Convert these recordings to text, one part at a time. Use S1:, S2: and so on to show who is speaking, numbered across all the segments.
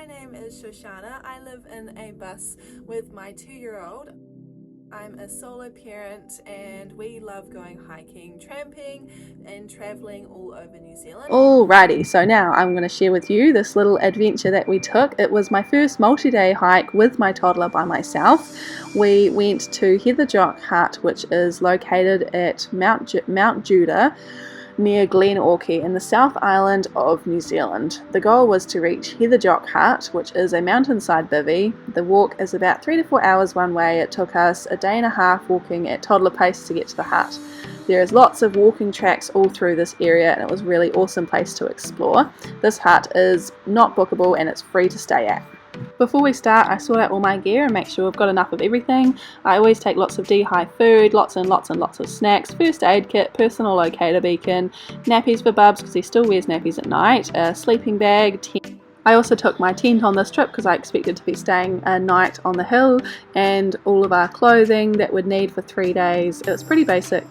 S1: my name is Shoshana. I live in a bus with my 2-year-old. I'm a solo parent and we love going hiking, tramping and travelling all over New Zealand.
S2: Alrighty, so now I'm going to share with you this little adventure that we took. It was my first multi-day hike with my toddler by myself. We went to JOCK HUT, which is located at Mount Judah, near Glenorchy in the South Island of New Zealand. The goal was to reach JOCK HUT, which is a mountainside bivvy. The walk is about 3 to 4 hours one way. It took us a day and a half walking at toddler pace to get to the hut. There is lots of walking tracks all through this area and it was a really awesome place to explore. This hut is not bookable and it's free to stay at. Before we start, I sort out all my gear and make sure we've got enough of everything. I always take lots of D-high food, lots and lots of snacks, first aid kit, personal locator beacon, nappies for Bubs because he still wears nappies at night, a sleeping bag, tent. I also took my tent on this trip because I expected to be staying a night on the hill, and all of our clothing that we'd need for 3 days. It was pretty basic.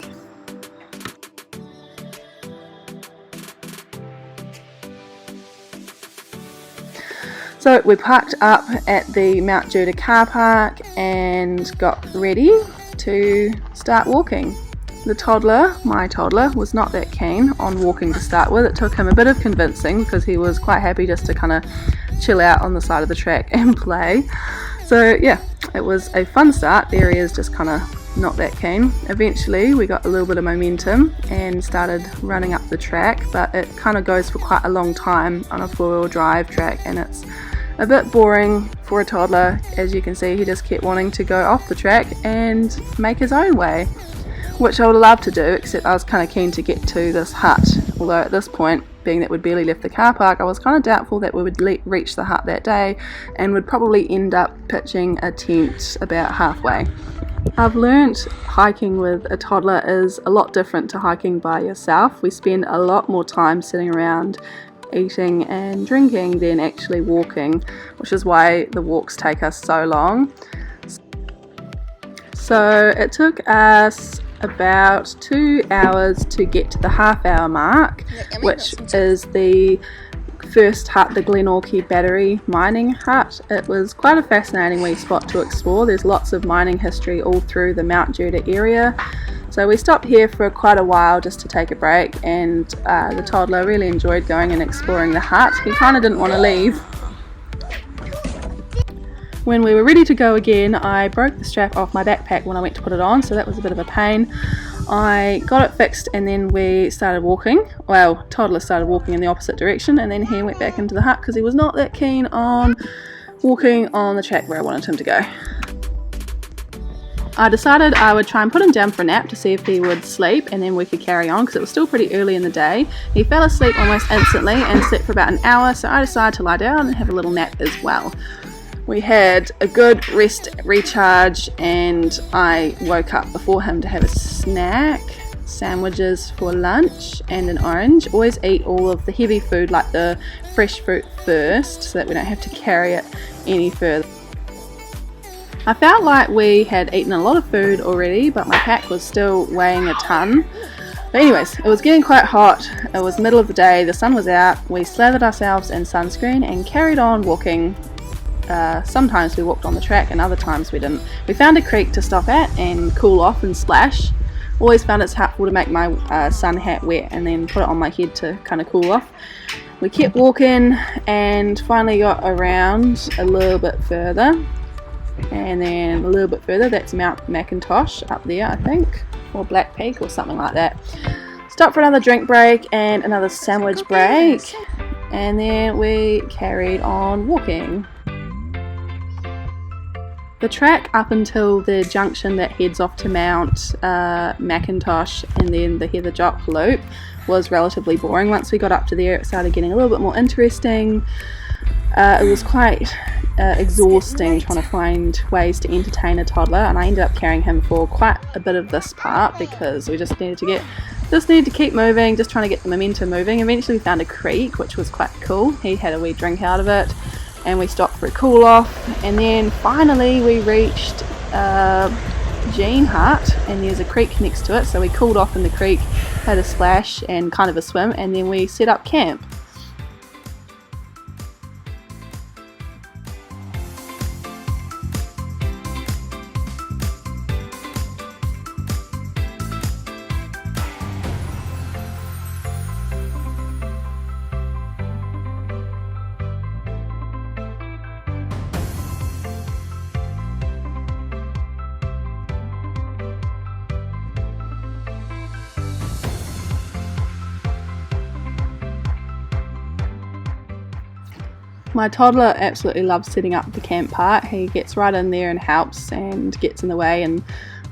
S2: So we parked up at the Mount Judah car park and got ready to start walking. The toddler, my toddler, was not that keen on walking to start with. It took him a bit of convincing because he was quite happy just to kind of chill out on the side of the track and play. So yeah, it was a fun start. There he is, just kind of not that keen. Eventually we got a little bit of momentum and started running up the track, but it kind of goes for quite a long time on a 4-wheel drive track and it's a bit boring for a toddler. As you can see, he just kept wanting to go off the track and make his own way, which I would love to do, except I was kind of keen to get to this hut. Although at this point, being that we'd barely left the car park, I was kind of doubtful that we would reach the hut that day and would probably end up pitching a tent about halfway. I've learnt hiking with a toddler is a lot different to hiking by yourself. We spend a lot more time sitting around eating and drinking than actually walking, which is why the walks take us so long. So it took us about 2 hours to get to the half-hour mark, which is the first hut, the Glenorchy battery mining hut. It was quite a fascinating wee spot to explore. There's lots of mining history all through the Mount Judah area. So we stopped here for quite a while just to take a break, and the toddler really enjoyed going and exploring the hut. He kind of didn't want to leave. When we were ready to go again, I broke the strap off my backpack when I went to put it on, so that was a bit of a pain. I got it fixed and then we started walking. Well, toddler started walking in the opposite direction and then he went back into the hut because he was not that keen on walking on the track where I wanted him to go. I decided I would try and put him down for a nap to see if he would sleep and then we could carry on because it was still pretty early in the day. He fell asleep almost instantly and slept for about an hour, so I decided to lie down and have a little nap as well. We had a good rest, recharge, and I woke up before him to have a snack, sandwiches for lunch and an orange. Always eat all of the heavy food like the fresh fruit first so that we don't have to carry it any further. I felt like we had eaten a lot of food already, but my pack was still weighing a ton. But anyways, it was getting quite hot. It was middle of the day, the sun was out. We slathered ourselves in sunscreen and carried on walking. Sometimes we walked on the track and other times we didn't. We found a creek to stop at and cool off and splash. Always found it's helpful to make my sun hat wet and then put it on my head to kind of cool off. We kept walking and finally got around a little bit further, and then a little bit further, that's Mount McIntosh up there I think, or Black Peak or something like that. Stopped for another drink break and another sandwich break, and then we carried on walking. The track up until the junction that heads off to Mount McIntosh and then the JOCK loop was relatively boring. Once we got up to there it started getting a little bit more interesting. It was quite exhausting trying to find ways to entertain a toddler, and I ended up carrying him for quite a bit of this part because we just needed to keep moving, just trying to get the momentum moving. Eventually we found a creek which was quite cool. He had a wee drink out of it and we stopped for a cool off, and then finally we reached JOCK Hut and there's a creek next to it, so we cooled off in the creek, had a splash and kind of a swim, and then we set up camp. My toddler absolutely loves setting up the camp part. He gets right in there and helps and gets in the way and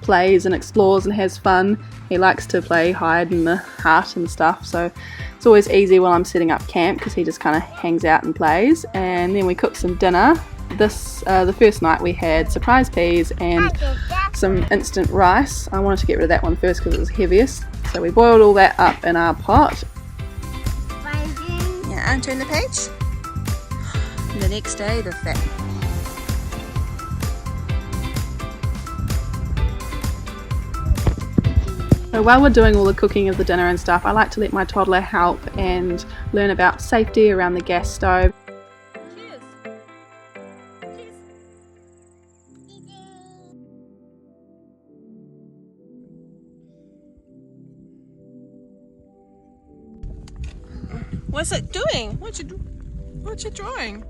S2: plays and explores and has fun. He likes to play hide in the hut and stuff, so it's always easy while I'm setting up camp because he just kind of hangs out and plays. And then we cook some dinner. The first night we had surprise peas and some instant rice. I wanted to get rid of that one first because it was heaviest, so we boiled all that up in our pot. Yeah, and turn the page. The next day, the fat. So while we're doing all the cooking of the dinner and stuff, I like to let my toddler help and learn about safety around the gas stove.
S1: Cheers. Cheers. What's it doing? What you drawing?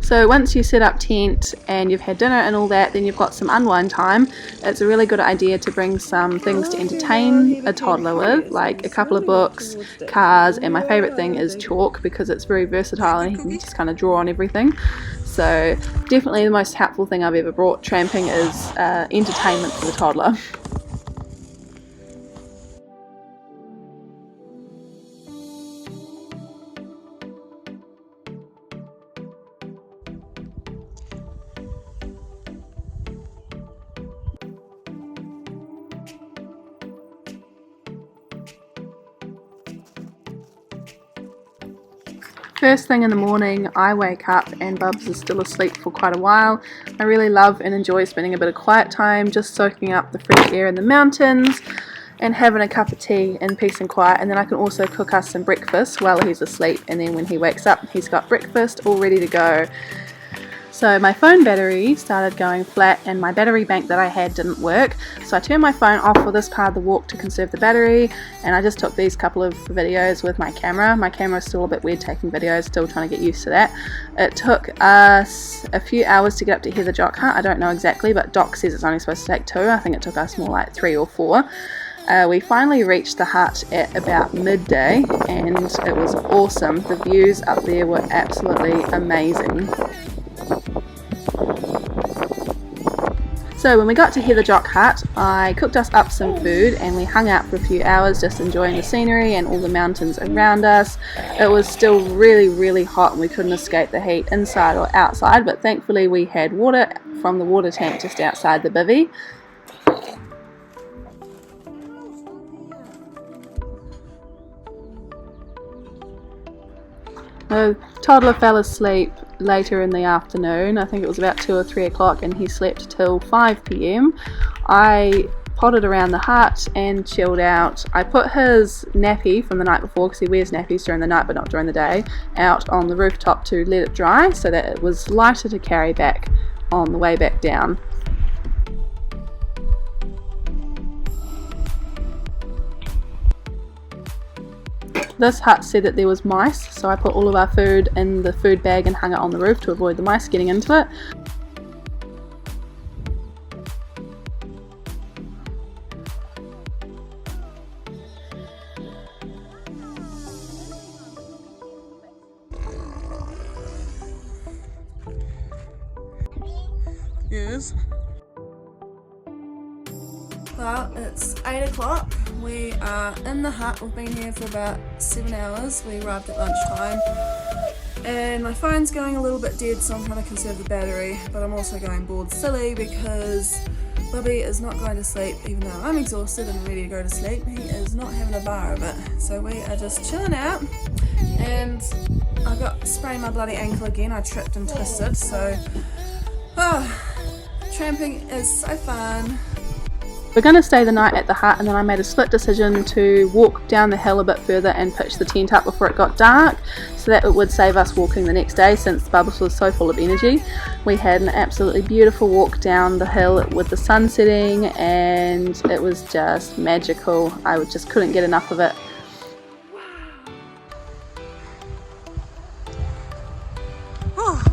S2: So once you set up tent and you've had dinner and all that, then you've got some unwind time. It's a really good idea to bring some things to entertain a toddler with, like a couple of books, cars, and my favourite thing is chalk because it's very versatile and he can just kind of draw on everything. So definitely the most helpful thing I've ever brought tramping is entertainment for the toddler. First thing in the morning, I wake up and Bubs is still asleep for quite a while. I really love and enjoy spending a bit of quiet time, just soaking up the fresh air in the mountains and having a cup of tea in peace and quiet. And then I can also cook us some breakfast while he's asleep, and then when he wakes up, he's got breakfast all ready to go. So my phone battery started going flat and my battery bank that I had didn't work, so I turned my phone off for this part of the walk to conserve the battery, and I just took these couple of videos with my camera. My camera is still a bit weird taking videos, still trying to get used to that. It took us a few hours to get up to the JOCK HUT. I don't know exactly, but Doc says it's only supposed to take 2. I think it took us more like 3 or 4. We finally reached the hut at about midday and it was awesome. The views up there were absolutely amazing. So when we got to the JOCK HUT, I cooked us up some food and we hung out for a few hours just enjoying the scenery and all the mountains around us. It was still really hot and we couldn't escape the heat inside or outside, but thankfully we had water from the water tank just outside the bivvy. The toddler fell asleep later in the afternoon. I think it was about 2 or 3 o'clock, and he slept till 5 p.m. I potted around the hut and chilled out. I put his nappy from the night before, because he wears nappies during the night but not during the day, out on the rooftop to let it dry so that it was lighter to carry back on the way back down. This hut said that there was mice, so I put all of our food in the food bag and hung it on the roof to avoid the mice getting into it.
S1: Yes. Well, it's 8 o'clock. We are in the hut. We've been here for about 7 hours. We arrived at lunchtime. And my phone's going a little bit dead, so I'm trying to conserve the battery. But I'm also going bored silly because Bubby is not going to sleep, even though I'm exhausted and ready to go to sleep. He is not having a bar of it. So we are just chilling out. And I got sprained my bloody ankle again. I tripped and twisted. So, tramping is so fun.
S2: We're going to stay the night at the hut, and then I made a split decision to walk down the hill a bit further and pitch the tent up before it got dark, so that it would save us walking the next day since Bubbles was so full of energy. We had an absolutely beautiful walk down the hill with the sun setting and it was just magical. I just couldn't get enough of it.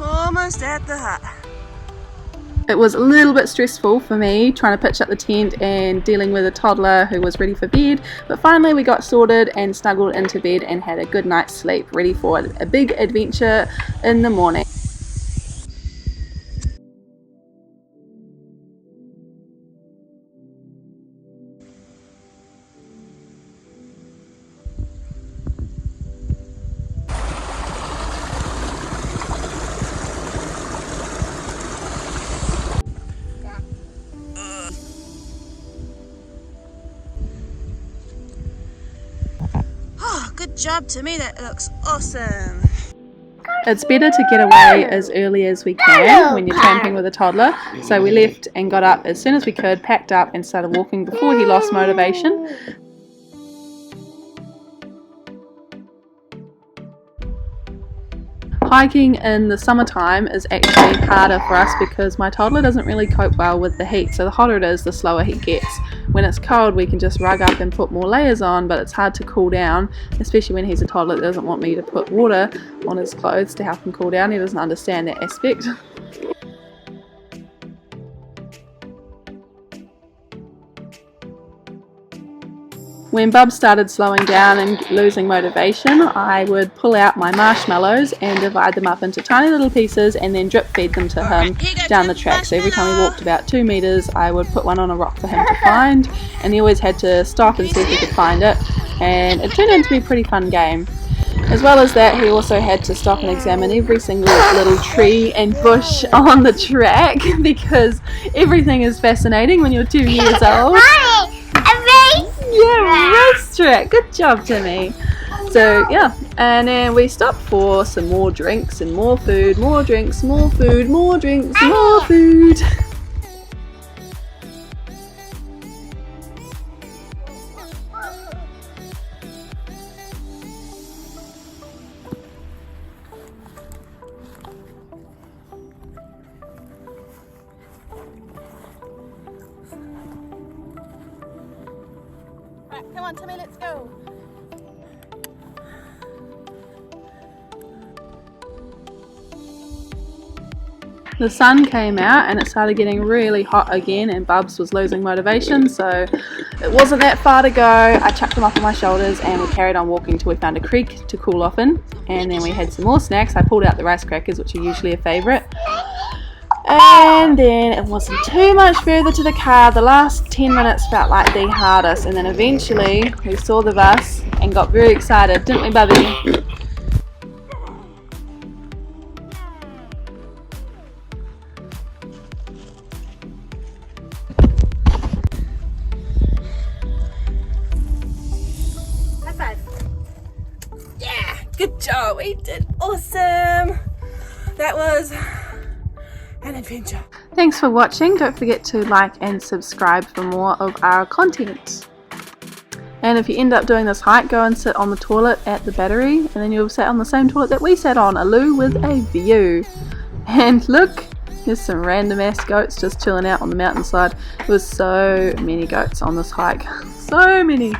S1: Almost at the hut.
S2: It was a little bit stressful for me trying to pitch up the tent and dealing with a toddler who was ready for bed, but finally we got sorted and snuggled into bed and had a good night's sleep, ready for a big adventure in the morning.
S1: Good job, Timmy, that looks awesome.
S2: It's better to get away as early as we can when you're tramping with a toddler, so we left and got up as soon as we could, packed up and started walking before he lost motivation. Hiking in the summertime is actually harder for us because my toddler doesn't really cope well with the heat, so the hotter it is, the slower he gets. When it's cold, we can just rug up and put more layers on, but it's hard to cool down, especially when he's a toddler that doesn't want me to put water on his clothes to help him cool down. He doesn't understand that aspect. When Bub started slowing down and losing motivation, I would pull out my marshmallows and divide them up into tiny little pieces and then drip feed them to him down the track. So every time he walked about 2 meters, I would put one on a rock for him to find, and he always had to stop and see if he could find it, and it turned out to be a pretty fun game. As well as that, he also had to stop and examine every single little tree and bush on the track because everything is fascinating when you're 2 years old. Yeah, race track. Good job, Timmy. So yeah, and then we stopped for some more drinks and more food, more drinks, more food, more drinks, more food.
S1: Come on, Timmy, let's go.
S2: The sun came out and it started getting really hot again, and Bubs was losing motivation, so it wasn't that far to go. I chucked him up on my shoulders and we carried on walking till we found a creek to cool off in, and then we had some more snacks. I pulled out the rice crackers, which are usually a favourite. And then it wasn't too much further to the car. The last 10 minutes felt like the hardest, and then eventually we saw the bus and got very excited, didn't we, Bubby?
S1: High five. Yeah, good job. We did awesome. That was an adventure.
S2: Thanks for watching. Don't forget to like and subscribe for more of our content. And if you end up doing this hike, go and sit on the toilet at the Battery, and then you'll sit on the same toilet that we sat on, a loo with a view. And look, there's some random ass goats just chilling out on the mountainside. There was so many goats on this hike. So many.